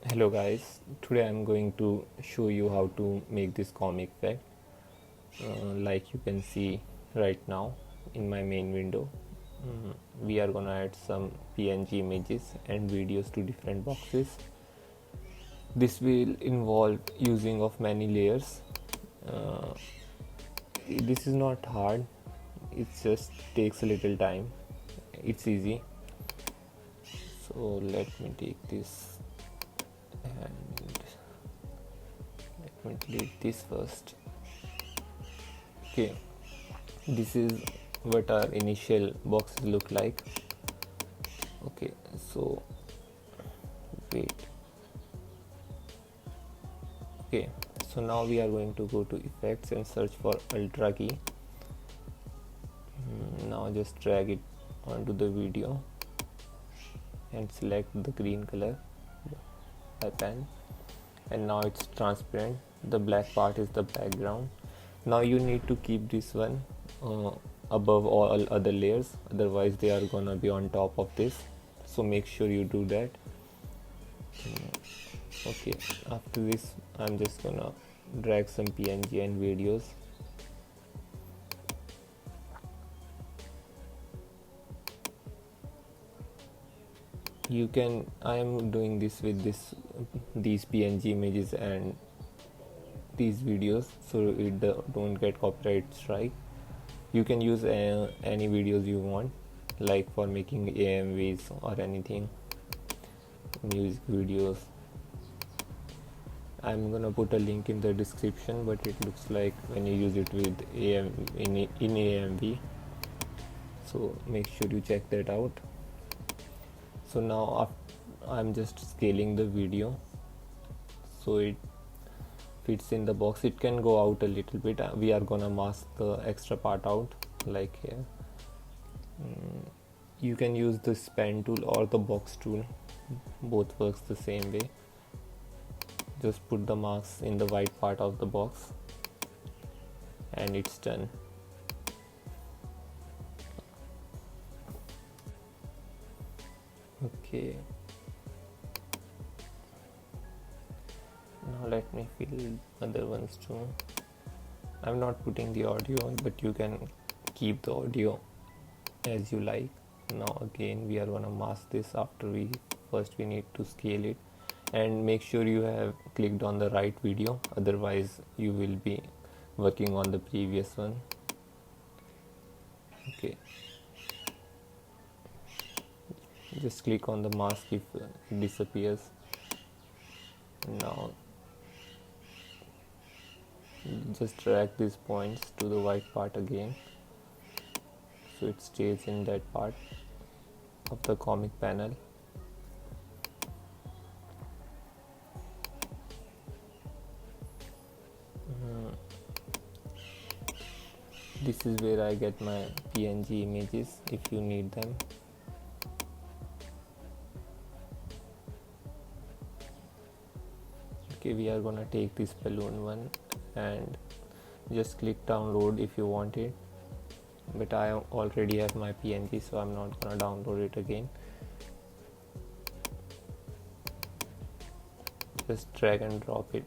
Hello guys, today I'm going to show you how to make this comic effect. Like you can see right now in my main window. We are gonna add some PNG images and videos to different boxes. This will involve using of many layers. Uh, this is not hard, it just takes a little time. It's easy. So let me take this and let me delete this first. Okay, this is what our initial boxes look like. Okay, so wait. Okay, so now we are going to go to effects and search for ultra key. Now just drag it onto the video and select the green color by pen, and now it's transparent. The black part is the background. Now you need to keep this one above all other layers, otherwise they are gonna be on top of this, so make sure you do that. Okay, after this I'm just gonna drag some PNG and videos. You can, I am doing this with these PNG images and these videos so it don't get copyright strike. You can use any videos you want, like for making AMVs or anything, music videos. I'm gonna put a link in the description, but it looks like when you use it with in AMV, so make sure you check that out. So now I'm just scaling the video so it fits in the box. It can go out a little bit. We are gonna mask the extra part out, like here. You can use the pen tool or the box tool, both works the same way. Just put the marks in the white part of the box and it's done. Okay, now let me fill other ones too. I'm not putting the audio, but you can keep the audio as you like. Now again we are gonna mask this. After we need to scale it and make sure you have clicked on the right video, otherwise you will be working on the previous one. Okay, just click on the mask if it disappears. Now just drag these points to the white part again so it stays in that part of the comic panel. This is where I get my PNG images if you need them. Okay, we are gonna take this balloon one and just click download if you want it, but I already have my PNG, so I'm not gonna download it again. Just drag and drop it.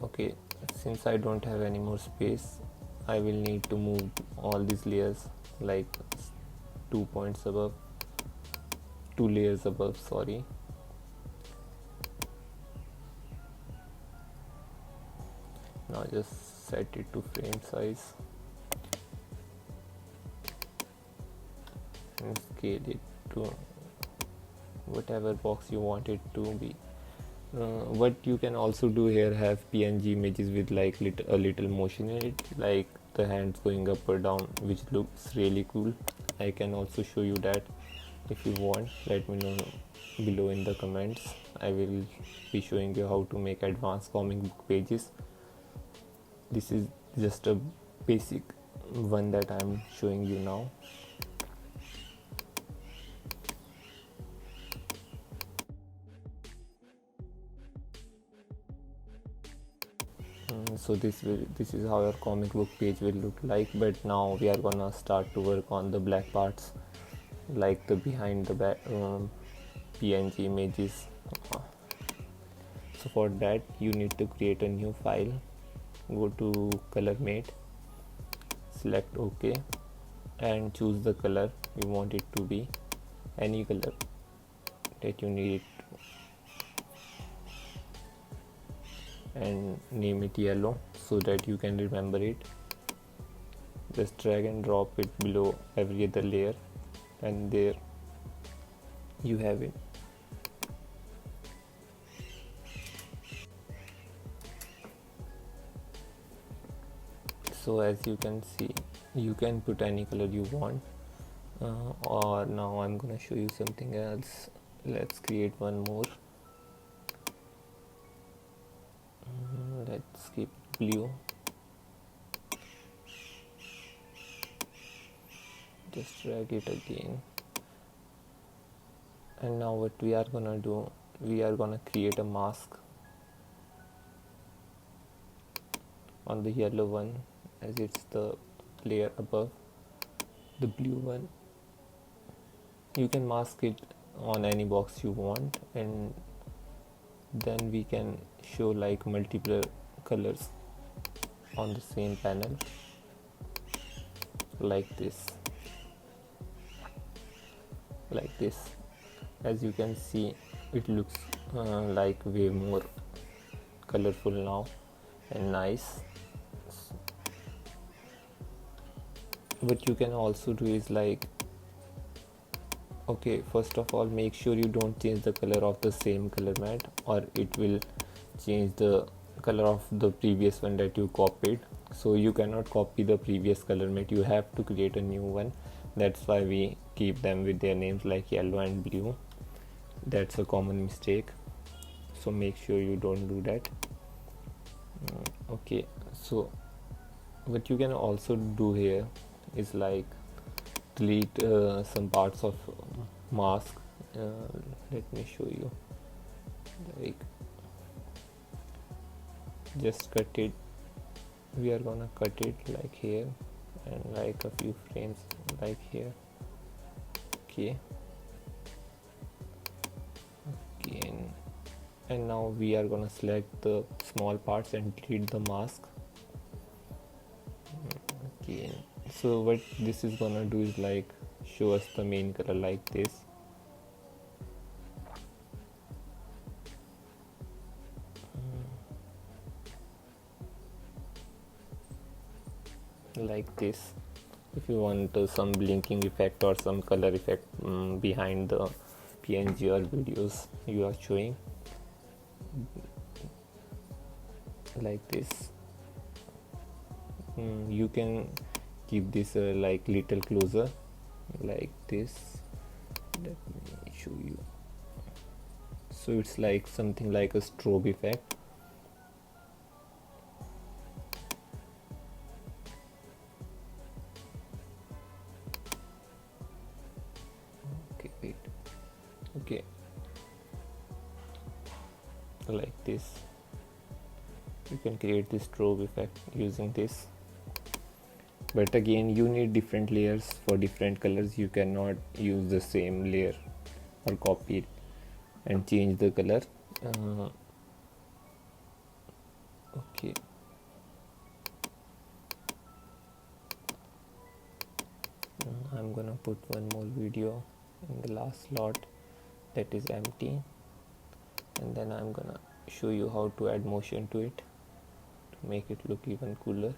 Okay, since I don't have any more space, I will need to move all these layers like 2 points above, 2 layers above, sorry. Now just set it to frame size and scale it to whatever box you want it to be. What you can also do here, have PNG images with like a little motion in it, like the hands going up or down, which looks really cool. I can also show you that if you want. Let me know below in the comments. I will be showing you how to make advanced comic book pages. This is just a basic one that I'm showing you now. So this is how your comic book page will look like, but now we are gonna start to work on the black parts, like the behind the back PNG images. So for that you need to create a new file. Go to ColorMate, select OK, and choose the color you want it to be, any color that you need it to, and name it yellow so that you can remember it. Just drag and drop it below every other layer, and there you have it. So as you can see, you can put any color you want, or now I'm gonna show you something else. Let's create one more. Let's keep blue. Just drag it again, and now what we are gonna do, we are gonna create a mask on the yellow one, as it's the layer above the blue one. You can mask it on any box you want, and then we can show like multiple colors on the same panel, like this. As you can see, it looks like way more colorful now and nice. What you can also do is like, okay, first of all, make sure you don't change the color of the same color mat, or it will change the color of the previous one that you copied. So you cannot copy the previous color mat, you have to create a new one. That's why we keep them with their names like yellow and blue. That's a common mistake, so make sure you don't do that. Okay, so what you can also do here is like delete some parts of mask. Let me show you. Like, just cut it. We are gonna cut it like here, and like a few frames like here. Okay, and now we are gonna select the small parts and delete the mask. Okay, so what this is gonna do is like show us the main color like this. Like this. If you want some blinking effect or some color effect behind the PNG or videos you are showing, like this. You can keep this like little closer, like this. Let me show you. So it's like something like a strobe effect. Okay, wait. Okay, like this. You can create this strobe effect using this, but again you need different layers for different colors. You cannot use the same layer or copy it and change the color. Okay, I'm gonna put one more video in the last slot that is empty, and then I'm gonna show you how to add motion to it to make it look even cooler.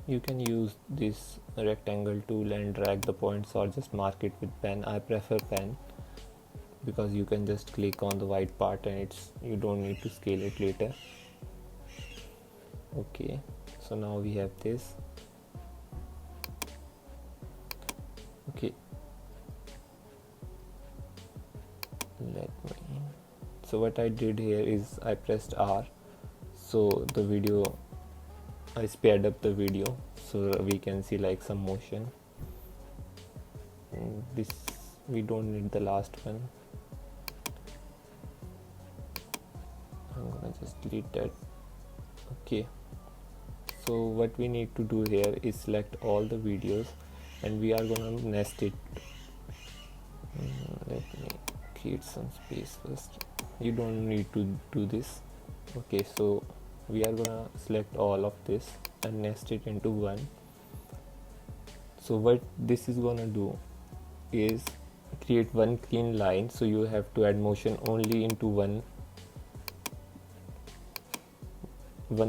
You can use this rectangle tool and drag the points, or just mark it with pen. I prefer pen because you can just click on the white part and you don't need to scale it later. Okay, so now we have this. Okay, so what I did here is I pressed R, so the video, I sped up the video so we can see like some motion. This, we don't need the last one. I'm gonna just delete that. Okay, So what we need to do here is select all the videos and we are gonna nest it. Let me create some space first. You don't need to do this. Okay, so we are gonna select all of this and nest it into one. So what this is gonna do is create one clean line, so you have to add motion only into one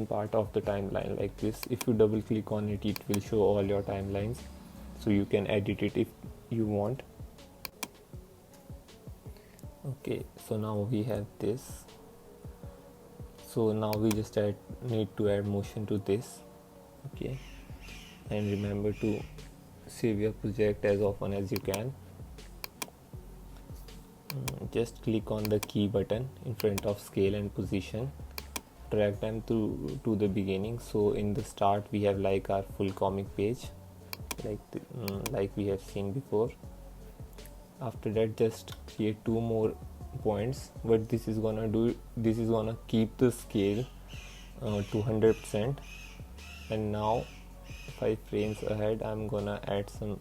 part of the timeline like this. If you double click on it, it will show all your timelines, so you can edit it if you want. Okay, so now we have this. So now we just need to add motion to this. Okay, and remember to save your project as often as you can. Just click on the key button in front of scale and position, drag them to the beginning. So in the start we have like our full comic page, like we have seen before. After that, just create two more points. What this is gonna do, this is gonna keep the scale to 100%. And now 5 frames ahead, I'm gonna add some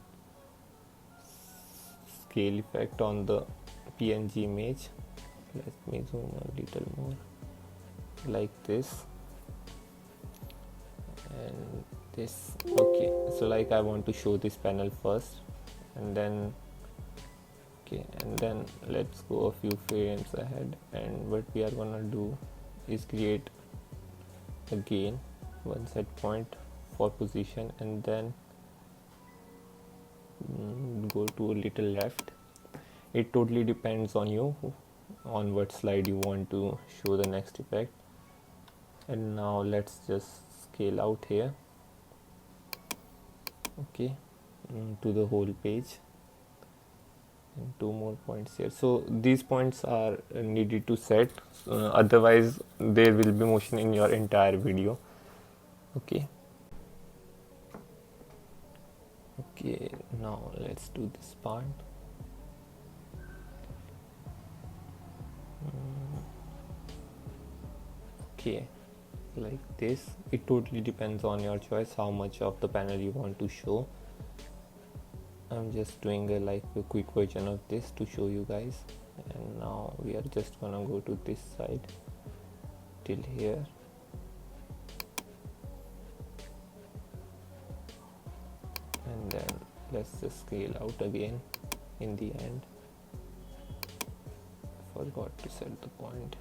scale effect on the PNG image. Let me zoom a little more, like this and this. Okay, so like I want to show this panel first, and then and then let's go a few frames ahead, and what we are gonna do is create again one set point for position, and then go to a little left. It totally depends on you on what slide you want to show the next effect. And now let's just scale out here, okay, to the whole page, and 2 more points here. So these points are needed to set, otherwise there will be motion in your entire video. Okay, now let's do this part. Okay, like this. It totally depends on your choice how much of the panel you want to show. I'm just doing a quick version of this to show you guys. And now we are just gonna go to this side till here, and then let's just scale out again in the end. Forgot to set the point.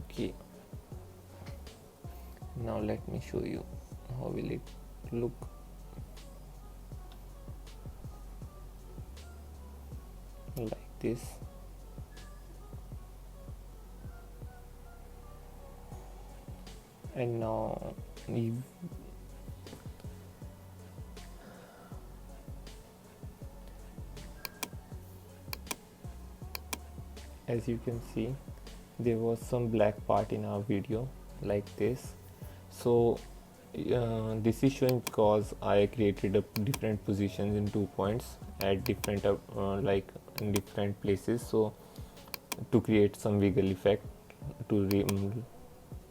Okay, now let me show you how will it look. Like this. And now as you can see, there was some black part in our video like this. So this is showing because I created different positions in 2 points at different like in different places, so to create some wiggle effect, to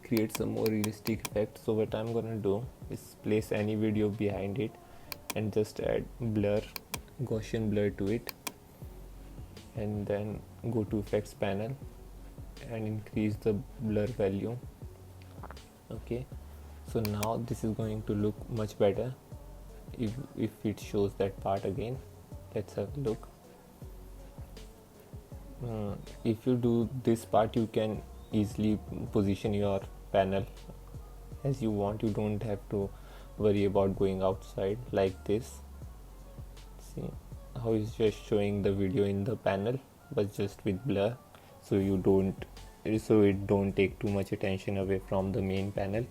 create some more realistic effect. So what I'm gonna do is place any video behind it and just add blur, Gaussian blur to it, and then go to effects panel and increase the blur value. Okay, so now this is going to look much better if it shows that part again. Let's have a look. If you do this part, you can easily position your panel as you want. You don't have to worry about going outside like this. See how it's just showing the video in the panel but just with blur, so it don't take too much attention away from the main panel.